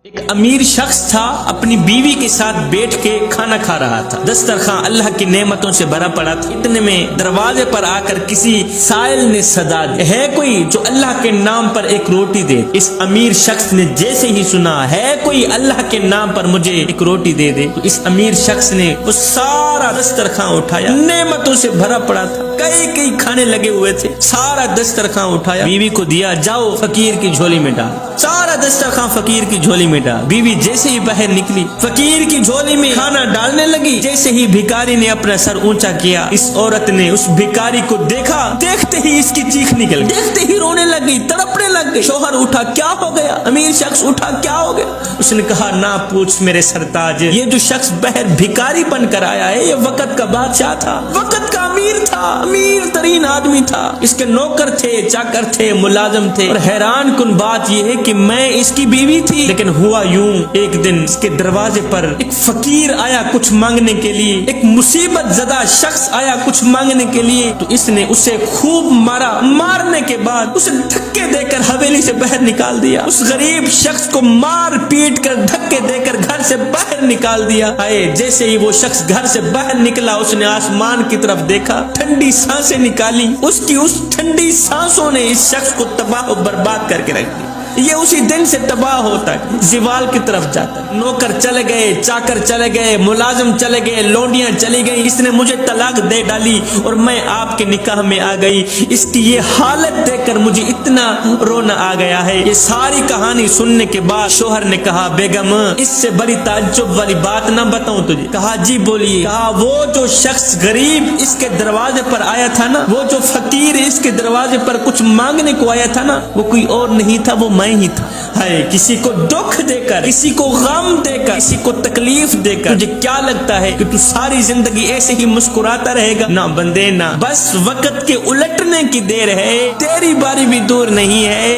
ایک امیر شخص تھا، اپنی بیوی کے ساتھ بیٹھ کے کھانا کھا رہا تھا۔ دسترخوان اللہ کی نعمتوں سے بھرا پڑا تھا۔ اتنے میں دروازے پر آ کر کسی سائل نے صدا دی، ہے کوئی جو اللہ کے نام پر ایک روٹی دے؟ اس امیر شخص نے جیسے ہی سنا ہے کوئی اللہ کے نام پر مجھے ایک روٹی دے دے، تو اس امیر شخص نے وہ سارا دسترخوان اٹھایا، نعمتوں سے بھرا پڑا تھا، کئی کھانے لگے ہوئے تھے، سارا دسترخوان اٹھایا، بیوی کو دیا، جاؤ فقیر کی جھولی میں ڈال۔ سارا دسترخوان فقیر کی جھولی میں ڈال۔ بیوی جیسے ہی باہر نکلی، فقیر کی جھولی میں کھانا ڈالنے لگی، جیسے ہی بھکاری نے اپنا سر اونچا کیا، اس عورت نے اس بھکاری کو دیکھا، دیکھتے ہی اس کی چیخ نکل گئی، دیکھتے ہی رونے لگی، تڑپنے لگ گئی۔ شوہر اٹھا، کیا ہو گیا؟ امیر شخص اٹھا، کیا ہو گیا؟ اس نے کہا، نہ پوچھ میرے سرتاج، یہ جو شخص باہر بھکاری بن کر آیا ہے، یہ وقت کا بادشاہ تھا، وقت کا امیر تھا، امیر ترین آدمی تھا، اس کے نوکر تھے، چاکر تھے، ملازم تھے، اور حیران کن بات یہ ہے کہ میں اس کی بیوی تھی، لیکن ہوا یوں، ایک دن اس کے دروازے پر ایک فقیر آیا کچھ مانگنے کے لیے، ایک مصیبت زدہ شخص آیا کچھ مانگنے کے لیے، تو اس نے اسے خوب مارا، مارنے کے بعد اسے دھکے دے کر حویلی سے باہر نکال دیا، اس غریب شخص کو مار پیٹ کر دھکے دے کر گھر سے باہر نکال دیا۔ جیسے ہی وہ شخص گھر سے باہر نکلا، اس نے آسمان کی طرف دیکھا، ٹھنڈی سانسیں نکالی، اس کی اس ٹھنڈی سانسوں نے اس شخص کو تباہ و برباد کر کے رکھ دیا۔ یہ اسی دن سے تباہ ہوتا ہے، زوال کی طرف جاتا ہے۔ نوکر چلے گئے، چاکر چلے گئے، ملازم چلے گئے، لونڈیاں چلی گئی، اس نے مجھے طلاق دے ڈالی اور میں آپ کے نکاح میں آ گئی، اس کی یہ حالت دیکھ کر مجھے اتنا رونا آ گیا ہے۔ یہ ساری کہانی سننے کے بعد شوہر نے کہا، بیگم اس سے بڑی تعجب والی بات نہ بتاؤں تجھے؟ کہا، جی بولیے۔ کہا، وہ جو شخص غریب اس کے دروازے پر آیا تھا نا، وہ جو فقیر اس کے دروازے پر کچھ مانگنے کو آیا تھا نا، وہ کوئی اور نہیں تھا، وہ میں ہی تھا۔ کسی کو دکھ دے کر، کسی کو غم دے کر، کسی کو تکلیف دے کر تجھے کیا لگتا ہے کہ تو ساری زندگی ایسے ہی مسکراتا رہے گا؟ نہ بندے، نہ، بس وقت کے الٹنے کی دیر ہے، تیری باری بھی دور نہیں ہے۔